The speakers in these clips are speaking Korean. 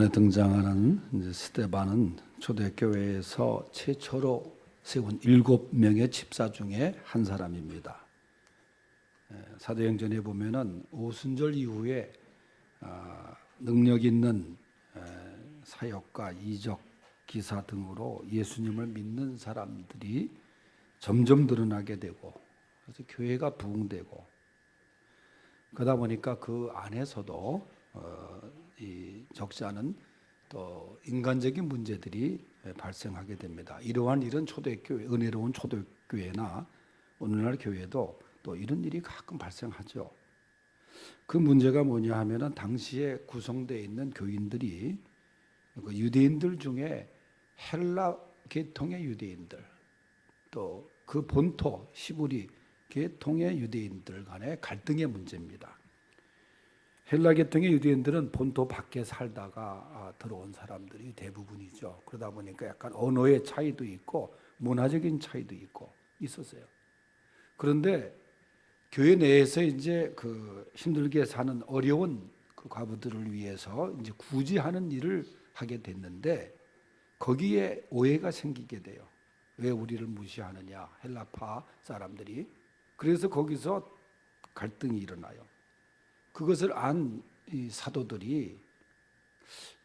본문에 등장하는 이제 스데반은 초대교회에서 최초로 세운 7명의 집사 중에 한 사람입니다. 사도행전에 보면은 오순절 이후에 능력 있는 사역과 이적 기사 등으로 예수님을 믿는 사람들이 점점 늘어나게 되고, 그래서 교회가 부흥되고, 그러다 보니까 그 안에서도 이 적지 않은 또 인간적인 문제들이 발생하게 됩니다. 이러한 일은 초대교회, 은혜로운 초대교회나 오늘날 교회도 또 이런 일이 가끔 발생하죠. 그 문제가 뭐냐 하면은 당시에 구성되어 있는 교인들이 그 유대인들 중에 헬라 계통의 유대인들, 또 그 본토 시부리 계통의 유대인들 간의 갈등의 문제입니다. 헬라 계통의 유대인들은 본토 밖에 살다가 들어온 사람들이 대부분이죠. 그러다 보니까 약간 언어의 차이도 있고 문화적인 차이도 있고 있었어요. 그런데 교회 내에서 이제 그 힘들게 사는 어려운 그 과부들을 위해서 이제 구제하는 일을 하게 됐는데 거기에 오해가 생기게 돼요. 왜 우리를 무시하느냐, 헬라파 사람들이. 그래서 거기서 갈등이 일어나요. 그것을 안 이 사도들이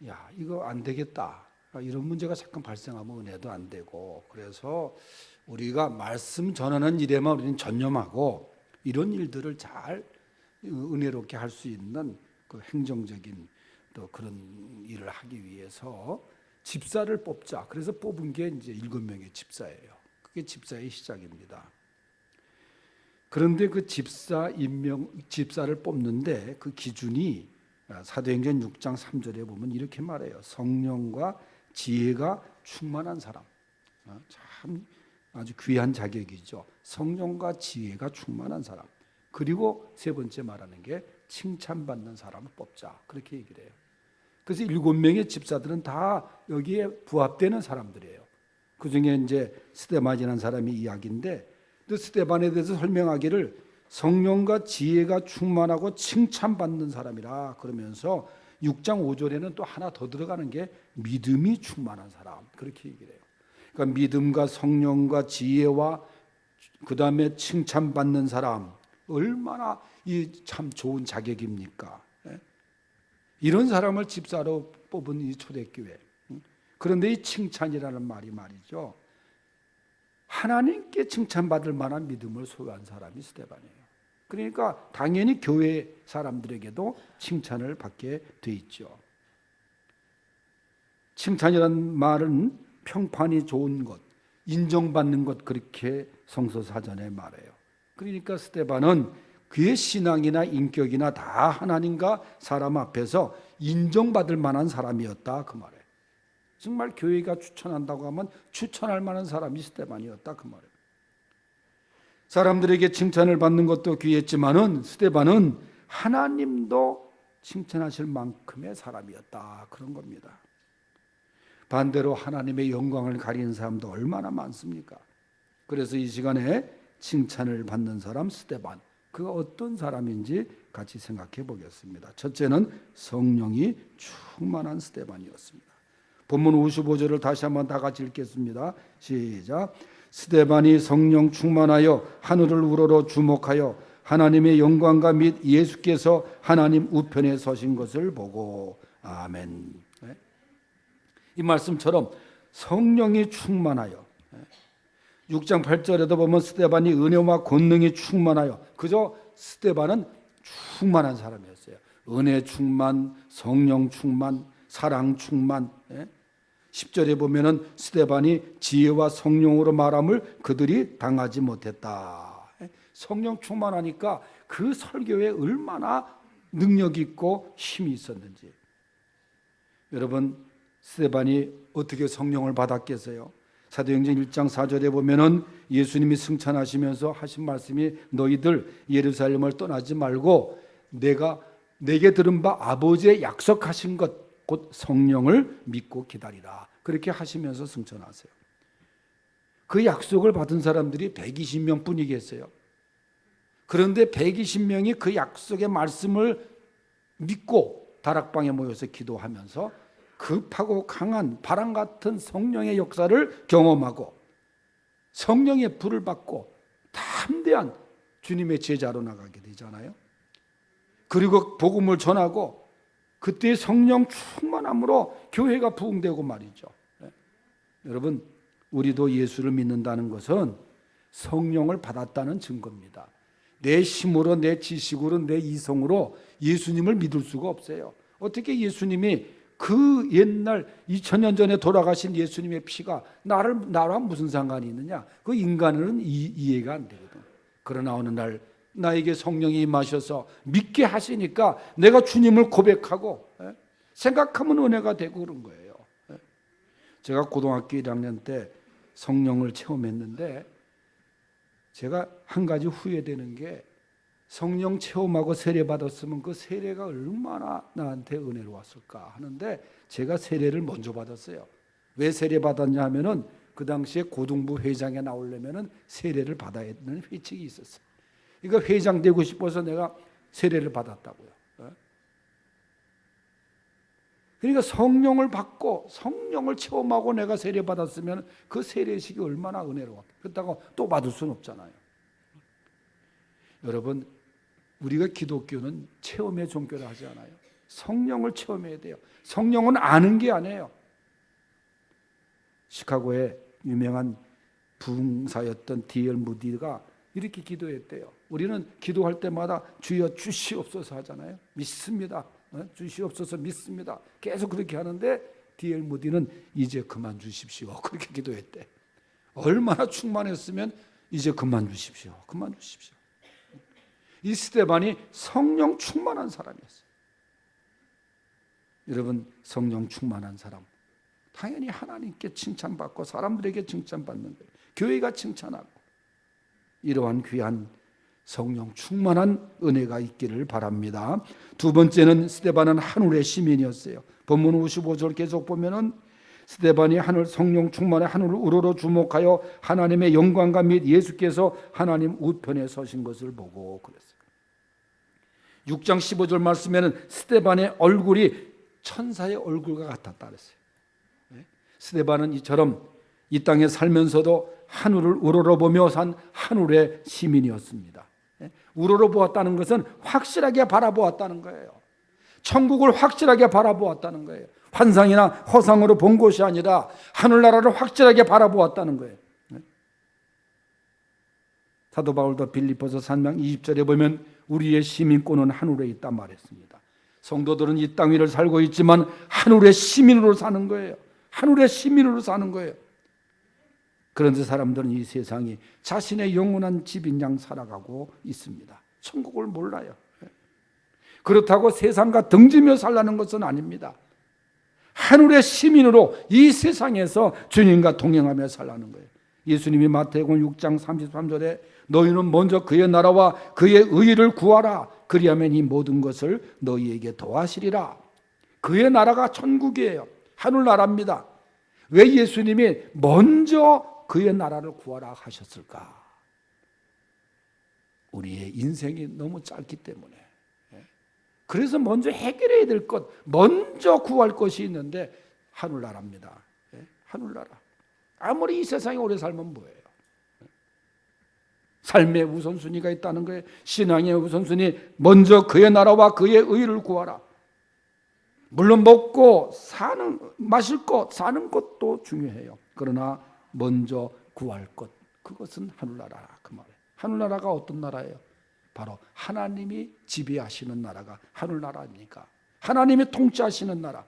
야, 이거 안 되겠다. 이런 문제가 잠깐 발생하면 은혜도 안 되고, 그래서 우리가 말씀 전하는 일에만 우리는 전념하고 이런 일들을 잘 은혜롭게 할 수 있는 그 행정적인 또 그런 일을 하기 위해서 집사를 뽑자. 그래서 뽑은 게 이제 7명의 집사예요. 그게 집사의 시작입니다. 그런데 그 집사를 뽑는데 그 기준이 사도행전 6장 3절에 보면 이렇게 말해요. 성령과 지혜가 충만한 사람. 참 아주 귀한 자격이죠. 성령과 지혜가 충만한 사람. 그리고 세 번째 말하는 게 칭찬받는 사람을 뽑자. 그렇게 얘기를 해요. 그래서 7명의 집사들은 다 여기에 부합되는 사람들이에요. 그 중에 이제 스데반이라는 사람이 이야기인데, 또 스데반에 대해서 설명하기를 성령과 지혜가 충만하고 칭찬받는 사람이라 그러면서 6장 5절에는 또 하나 더 들어가는 게 믿음이 충만한 사람. 그렇게 얘기를 해요. 그러니까 믿음과 성령과 지혜와 그 다음에 칭찬받는 사람, 얼마나 이 참 좋은 자격입니까? 이런 사람을 집사로 뽑은 이 초대교회. 그런데 이 칭찬이라는 말이 말이죠, 하나님께 칭찬받을 만한 믿음을 소유한 사람이 스데반이에요. 그러니까 당연히 교회 사람들에게도 칭찬을 받게 돼 있죠. 칭찬이라는 말은 평판이 좋은 것, 인정받는 것, 그렇게 성서사전에 말해요. 그러니까 스데반은 그의 신앙이나 인격이나 다 하나님과 사람 앞에서 인정받을 만한 사람이었다 그 말이에요. 정말 교회가 추천한다고 하면 추천할 만한 사람이 스데반이었다 그 말이에요. 사람들에게 칭찬을 받는 것도 귀했지만은 스데반은 하나님도 칭찬하실 만큼의 사람이었다 그런 겁니다. 반대로 하나님의 영광을 가리는 사람도 얼마나 많습니까? 그래서 이 시간에 칭찬을 받는 사람 스데반, 그가 어떤 사람인지 같이 생각해 보겠습니다. 첫째는 성령이 충만한 스데반이었습니다. 본문 55절을 다시 한번 다 같이 읽겠습니다. 시작. 스데반이 성령 충만하여 하늘을 우러러 주목하여 하나님의 영광과 및 예수께서 하나님 우편에 서신 것을 보고. 아멘. 이 말씀처럼 성령이 충만하여, 6장 8절에도 보면 스데반이 은혜와 권능이 충만하여, 그저 스데반은 충만한 사람이었어요. 은혜 충만, 성령 충만, 사랑 충만. 10절에 보면은 스데반이 지혜와 성령으로 말함을 그들이 당하지 못했다. 성령 충만하니까 그 설교에 얼마나 능력 있고 힘이 있었는지. 여러분, 스데반이 어떻게 성령을 받았겠어요? 사도행전 1장 4절에 보면은 예수님이 승천하시면서 하신 말씀이 너희들 예루살렘을 떠나지 말고 내게 들은 바 아버지의 약속하신 것 곧 성령을 믿고 기다리라. 그렇게 하시면서 승천하세요. 그 약속을 받은 사람들이 120명 뿐이겠어요. 그런데 120명이 그 약속의 말씀을 믿고 다락방에 모여서 기도하면서 급하고 강한 바람 같은 성령의 역사를 경험하고 성령의 불을 받고 담대한 주님의 제자로 나가게 되잖아요. 그리고 복음을 전하고 그때 성령 충만함으로 교회가 부흥되고 말이죠. 여러분, 우리도 예수를 믿는다는 것은 성령을 받았다는 증거입니다. 내 힘으로, 내 지식으로, 내 이성으로 예수님을 믿을 수가 없어요. 어떻게 예수님이 그 옛날 2000년 전에 돌아가신 예수님의 피가 나랑 무슨 상관이 있느냐? 그 인간은 이해가 안 되거든. 그러나 어느 날 나에게 성령이 임하셔서 믿게 하시니까 내가 주님을 고백하고 생각하면 은혜가 되고 그런 거예요. 제가 고등학교 1학년 때 성령을 체험했는데 제가 한 가지 후회되는 게 성령 체험하고 세례 받았으면 그 세례가 얼마나 나한테 은혜로웠을까 하는데 제가 세례를 먼저 받았어요. 왜 세례 받았냐 하면은 그 당시에 고등부 회장에 나오려면은 세례를 받아야 되는 회칙이 있었어요. 그러니까 회장 되고 싶어서 내가 세례를 받았다고요. 그러니까 성령을 받고 성령을 체험하고 내가 세례 받았으면 그 세례식이 얼마나 은혜로웠겠어요. 그렇다고 또 받을 수는 없잖아요. 여러분, 우리가 기독교는 체험의 종교를 하지 않아요. 성령을 체험해야 돼요. 성령은 아는 게 아니에요. 시카고의 유명한 부흥사였던 D.L. 무디가 이렇게 기도했대요. 우리는 기도할 때마다 주여 주시옵소서 하잖아요. 믿습니다. 주시옵소서 믿습니다. 계속 그렇게 하는데 D.L. 무디는 이제 그만 주십시오. 그렇게 기도했대. 얼마나 충만했으면 이제 그만 주십시오. 그만 주십시오. 이 스데반이 성령 충만한 사람이었어요. 여러분, 성령 충만한 사람 당연히 하나님께 칭찬받고 사람들에게 칭찬받는 거예요. 교회가 칭찬하고 이러한 귀한 성령 충만한 은혜가 있기를 바랍니다. 두 번째는 스데반은 하늘의 시민이었어요. 본문 55절 계속 보면은 스데반이 하늘 성령 충만의 하늘을 우러러 주목하여 하나님의 영광과 및 예수께서 하나님 우편에 서신 것을 보고 그랬어요. 6장 15절 말씀에는 스데반의 얼굴이 천사의 얼굴과 같았다 그랬어요. 스데반은 이처럼 이 땅에 살면서도 하늘을 우러러보며 산 하늘의 시민이었습니다. 우러러 보았다는 것은 확실하게 바라보았다는 거예요. 천국을 확실하게 바라보았다는 거예요. 환상이나 허상으로 본 것이 아니라 하늘나라를 확실하게 바라보았다는 거예요. 사도 바울도 빌립보서 3장 20절에 보면 우리의 시민권은 하늘에 있다 말했습니다. 성도들은 이 땅 위를 살고 있지만 하늘의 시민으로 사는 거예요. 하늘의 시민으로 사는 거예요. 그런데 사람들은 이 세상이 자신의 영원한 집인 양 살아가고 있습니다. 천국을 몰라요. 그렇다고 세상과 등지며 살라는 것은 아닙니다. 하늘의 시민으로 이 세상에서 주님과 동행하며 살라는 거예요. 예수님이 마태복음 6장 33절에 너희는 먼저 그의 나라와 그의 의를 구하라. 그리하면 이 모든 것을 너희에게 더하시리라. 그의 나라가 천국이에요. 하늘나라입니다. 왜 예수님이 먼저 그의 나라를 구하라 하셨을까? 우리의 인생이 너무 짧기 때문에. 그래서 먼저 해결해야 될 것, 먼저 구할 것이 있는데 하늘나라입니다. 하늘나라. 아무리 이 세상에 오래 살면 뭐예요? 삶의 우선순위가 있다는 거예요. 신앙의 우선순위, 먼저 그의 나라와 그의 의를 구하라. 물론 먹고 사는, 마실 것, 사는 것도 중요해요. 그러나 먼저 구할 것, 그것은 하늘나라라 그 말이에요. 하늘나라가 어떤 나라예요? 바로 하나님이 지배하시는 나라가 하늘나라입니까? 하나님이 통치하시는 나라,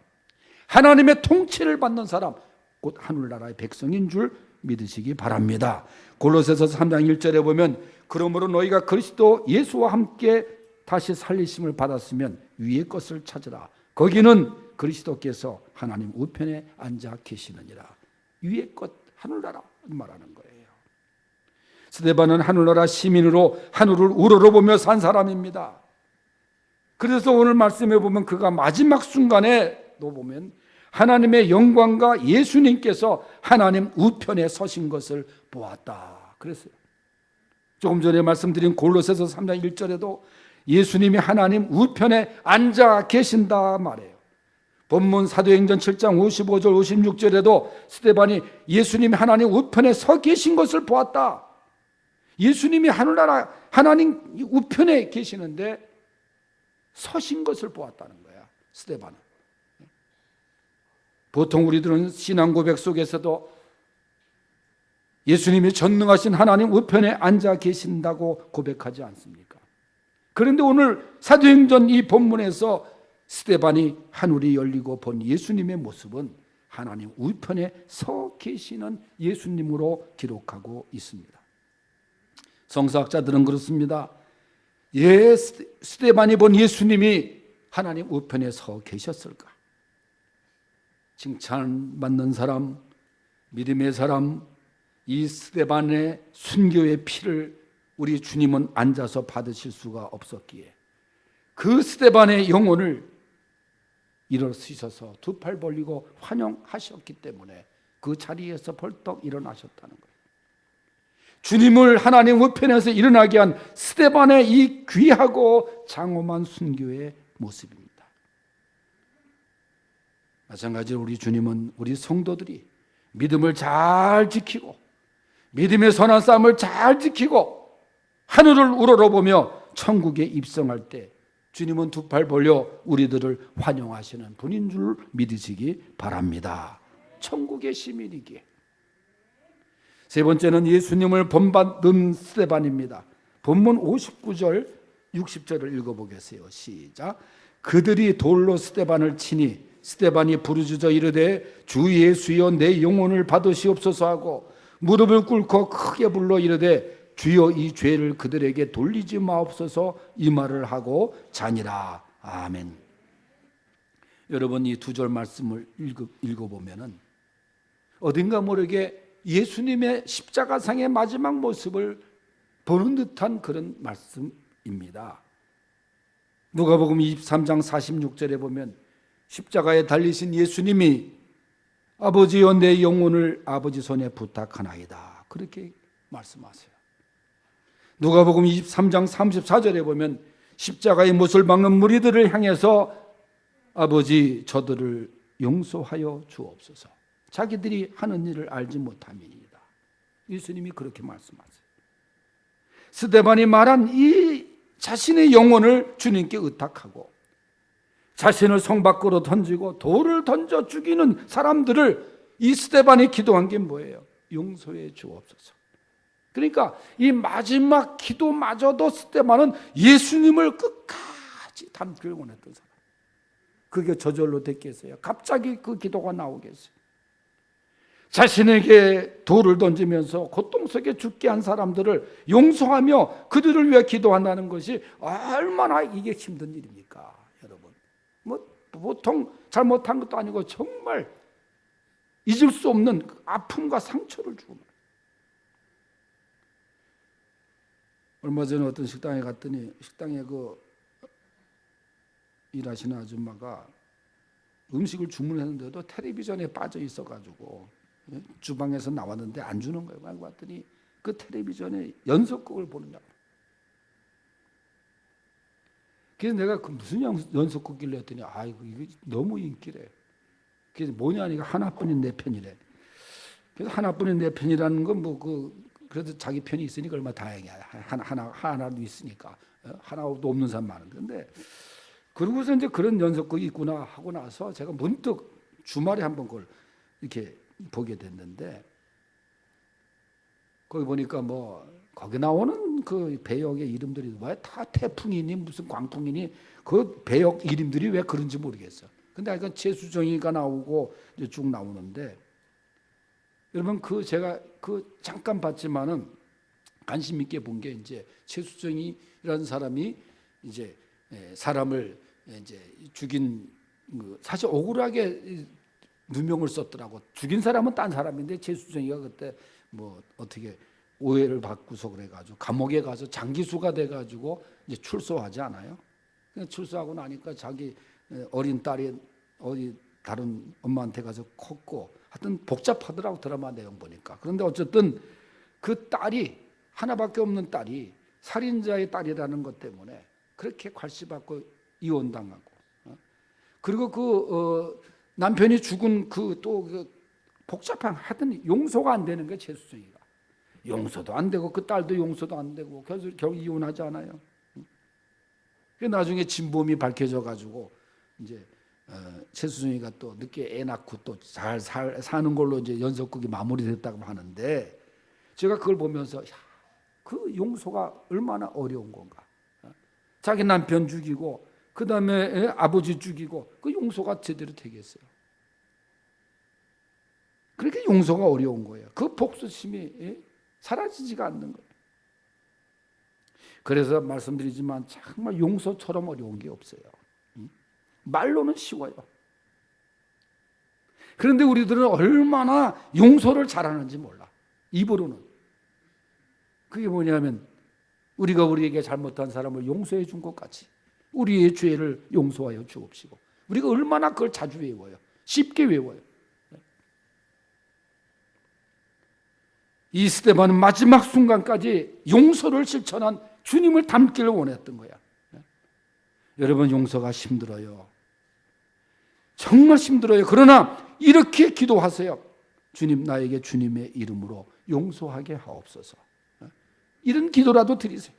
하나님의 통치를 받는 사람, 곧 하늘나라의 백성인 줄 믿으시기 바랍니다. 골로새서 3장 1절에 보면 그러므로 너희가 그리스도 예수와 함께 다시 살리심을 받았으면 위의 것을 찾으라. 거기는 그리스도께서 하나님 우편에 앉아 계시느니라. 위의 것, 하늘나라 말하는 거예요. 스데반은 하늘나라 시민으로 하늘을 우러러보며 산 사람입니다. 그래서 오늘 말씀해 보면 그가 마지막 순간에도 보면 하나님의 영광과 예수님께서 하나님 우편에 서신 것을 보았다 그랬어요. 조금 전에 말씀드린 골로새서 3장 1절에도 예수님이 하나님 우편에 앉아 계신다 말해요. 본문 사도행전 7장 55절 56절에도 스데반이 예수님이 하나님 우편에 서 계신 것을 보았다. 예수님이 하늘나라 하나님 우편에 계시는데 서신 것을 보았다는 거야, 스데반은. 보통 우리들은 신앙 고백 속에서도 예수님이 전능하신 하나님 우편에 앉아 계신다고 고백하지 않습니까? 그런데 오늘 사도행전 이 본문에서 스데반이 하늘이 열리고 본 예수님의 모습은 하나님 우편에 서 계시는 예수님으로 기록하고 있습니다. 성서학자들은 그렇습니다. 스데반이 본 예수님이 하나님 우편에 서 계셨을까? 칭찬받는 사람, 믿음의 사람, 이 스데반의 순교의 피를 우리 주님은 앉아서 받으실 수가 없었기에 그 스데반의 영혼을 일어서셔서 두 팔 벌리고 환영하셨기 때문에 그 자리에서 벌떡 일어나셨다는 거예요. 주님을 하나님 우편에서 일어나게 한 스데반의 이 귀하고 장엄한 순교의 모습입니다. 마찬가지로 우리 주님은 우리 성도들이 믿음을 잘 지키고 믿음의 선한 싸움을 잘 지키고 하늘을 우러러보며 천국에 입성할 때 주님은 두 팔 벌려 우리들을 환영하시는 분인 줄 믿으시기 바랍니다. 천국의 시민이기에. 세 번째는 예수님을 본받은 스데반입니다. 본문 59절 60절을 읽어보겠어요. 시작. 그들이 돌로 스데반을 치니 스데반이 부르짖어 이르되 주 예수여 내 영혼을 받으시옵소서 하고 무릎을 꿇고 크게 불러 이르되 주여 이 죄를 그들에게 돌리지 마옵소서 이 말을 하고 자니라. 아멘. 여러분 이 두 절 말씀을 읽어보면은 어딘가 모르게 예수님의 십자가상의 마지막 모습을 보는 듯한 그런 말씀입니다. 누가복음 23장 46절에 보면 십자가에 달리신 예수님이 아버지여 내 영혼을 아버지 손에 부탁하나이다 그렇게 말씀하세요. 누가복음 23장 34절에 보면 십자가의 못을 박는 무리들을 향해서 아버지 저들을 용서하여 주옵소서 자기들이 하는 일을 알지 못함이니이다. 예수님이 그렇게 말씀하세요. 스데반이 말한 이 자신의 영혼을 주님께 의탁하고 자신을 성 밖으로 던지고 돌을 던져 죽이는 사람들을 이 스데반이 기도한 게 뭐예요? 용서해 주옵소서. 그러니까 이 마지막 기도마저도 스데반은 예수님을 끝까지 닮기를 원했던 사람. 그게 저절로 됐겠어요? 갑자기 그 기도가 나오겠어요? 자신에게 돌을 던지면서 고통 속에 죽게 한 사람들을 용서하며 그들을 위해 기도한다는 것이 얼마나 이게 힘든 일입니까, 여러분? 뭐 보통 잘못한 것도 아니고 정말 잊을 수 없는 아픔과 상처를 주고. 얼마 전에 어떤 식당에 갔더니 식당에 그 일하시는 아줌마가 음식을 주문했는데도 텔레비전에 빠져 있어가지고 주방에서 나왔는데 안 주는 거예요. 알고 봤더니 그 텔레비전에 연속극을 보느냐고. 그래서 내가 그 무슨 연속극이길래 했더니 아이고 이게 너무 인기래. 그래서 뭐냐 하니까 하나뿐인 내 편이래. 그래서 하나뿐인 내 편이라는 건 뭐 그래도 자기 편이 있으니까 얼마나 다행이야. 하나도 있으니까. 하나도 없는 사람 많은데. 근데 그러고서 이제 그런 연속극이 있구나 하고 나서 제가 문득 주말에 한번 그걸 이렇게 보게 됐는데 거기 보니까 뭐 거기 나오는 그 배역의 이름들이 왜 다 태풍이니 무슨 광풍이니 그 배역 이름들이 왜 그런지 모르겠어. 근데 약간 최수정이가 나오고 이제 쭉 나오는데 여러분 제가 잠깐 봤지만은 관심 있게 본 게 이제 최수정이라는 사람이 이제 사람을 이제 죽인 사실 억울하게 누명을 썼더라고. 죽인 사람은 딴 사람인데 최수정이가 그때 뭐 어떻게 오해를 받고서 그래가지고 감옥에 가서 장기수가 돼가지고 이제 출소하지 않아요? 출소하고 나니까 자기 어린 딸이 어디 다른 엄마한테 가서 컸고 하여튼 복잡하더라고 드라마 내용 보니까. 그런데 어쨌든 그 딸이 하나밖에 없는 딸이 살인자의 딸이라는 것 때문에 그렇게 괄시받고 이혼당하고 그리고 남편이 죽은 또 복잡한 하여튼 용서가 안 되는 거예요. 최수정이가 용서도 안 되고 그 딸도 용서도 안 되고 그래서 결국 이혼하지 않아요. 그 나중에 진범이 밝혀져 가지고 이제 최수정이가 또 늦게 애 낳고 또 잘 사는 걸로 이제 연속극이 마무리됐다고 하는데 제가 그걸 보면서 그 용서가 얼마나 어려운 건가. 자기 남편 죽이고 그 다음에 아버지 죽이고 그 용서가 제대로 되겠어요. 그렇게 용서가 어려운 거예요. 그 복수심이 사라지지가 않는 거예요. 그래서 말씀드리지만 정말 용서처럼 어려운 게 없어요. 말로는 쉬워요. 그런데 우리들은 얼마나 용서를 잘하는지 몰라. 입으로는. 그게 뭐냐면 우리가 우리에게 잘못한 사람을 용서해 준 것 같이 우리의 죄를 용서하여 주옵시고. 우리가 얼마나 그걸 자주 외워요. 쉽게 외워요. 이 스데반은 마지막 순간까지 용서를 실천한 주님을 닮기를 원했던 거야. 여러분, 용서가 힘들어요. 정말 힘들어요. 그러나 이렇게 기도하세요. 주님, 나에게 주님의 이름으로 용서하게 하옵소서. 이런 기도라도 드리세요.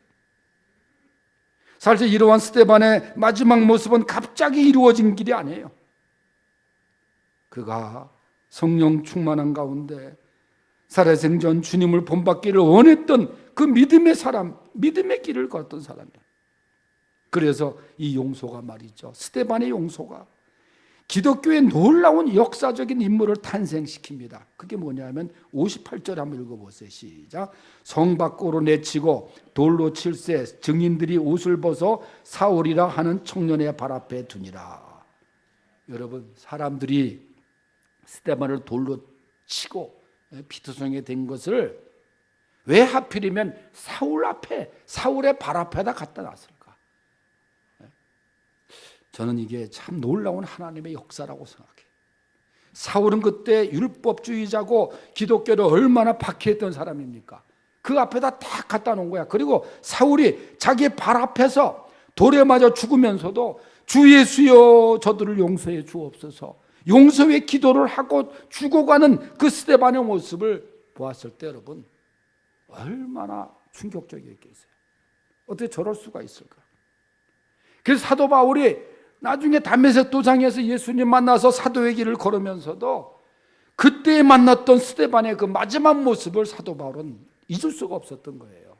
사실 이러한 스데반의 마지막 모습은 갑자기 이루어진 길이 아니에요. 그가 성령 충만한 가운데 살아생전 주님을 본받기를 원했던 그 믿음의 사람, 믿음의 길을 걷던 사람이에요. 그래서 이 용서가 말이죠, 스데반의 용서가 기독교의 놀라운 역사적인 인물을 탄생시킵니다. 그게 뭐냐면 58절 한번 읽어보세요. 시작. 성 밖으로 내치고 돌로 칠세 증인들이 옷을 벗어 사울이라 하는 청년의 발 앞에 두니라. 여러분, 사람들이 스데반을 돌로 치고 피투성이 된 것을 왜 하필이면 사울 앞에, 사울의 발 앞에다 갖다 놨을까? 저는 이게 참 놀라운 하나님의 역사라고 생각해요. 사울은 그때 율법주의자고 기독교를 얼마나 박해했던 사람입니까? 그 앞에다 딱 갖다 놓은 거야. 그리고 사울이 자기 발 앞에서 돌에 맞아 죽으면서도 주 예수여 저들을 용서해 주옵소서, 용서의 기도를 하고 죽어가는 그 스데반의 모습을 보았을 때 여러분, 얼마나 충격적이었겠어요. 어떻게 저럴 수가 있을까? 그래서 사도 바울이 나중에 다메섹 도상에서 예수님 만나서 사도의 길을 걸으면서도 그때 만났던 스데반의 그 마지막 모습을 사도 바울은 잊을 수가 없었던 거예요.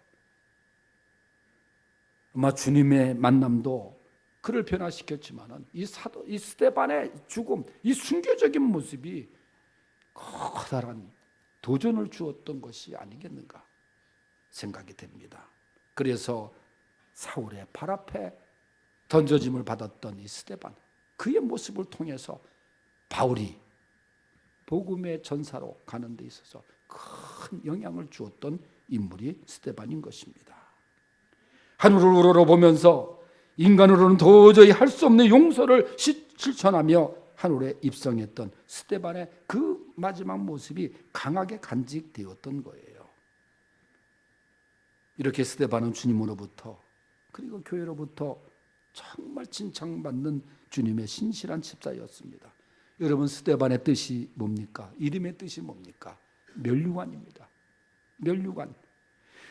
아마 주님의 만남도 그를 변화시켰지만은 이 스데반의 죽음, 이 순교적인 모습이 커다란 도전을 주었던 것이 아니겠는가 생각이 됩니다. 그래서 사울의 발 앞에 던져짐을 받았던 이 스데반, 그의 모습을 통해서 바울이 복음의 전사로 가는 데 있어서 큰 영향을 주었던 인물이 스데반인 것입니다. 하늘을 우러러보면서 인간으로는 도저히 할 수 없는 용서를 실천하며 하늘에 입성했던 스데반의 그 마지막 모습이 강하게 간직되었던 거예요. 이렇게 스데반은 주님으로부터 그리고 교회로부터 정말 칭찬받는 주님의 신실한 집사였습니다. 여러분, 스데반의 뜻이 뭡니까? 이름의 뜻이 뭡니까? 면류관입니다. 면류관.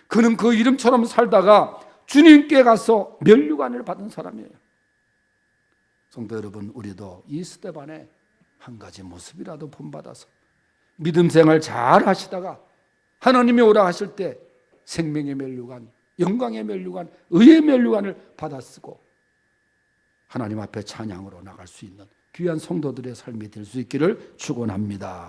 그는 그 이름처럼 살다가 주님께 가서 면류관을 받은 사람이에요. 성도 여러분, 우리도 이 스데반의 한 가지 모습이라도 본받아서 믿음 생활 잘 하시다가 하나님이 오라 하실 때 생명의 면류관, 영광의 면류관, 의의 면류관을 받아 쓰고 하나님 앞에 찬양으로 나갈 수 있는 귀한 성도들의 삶이 될 수 있기를 축원합니다.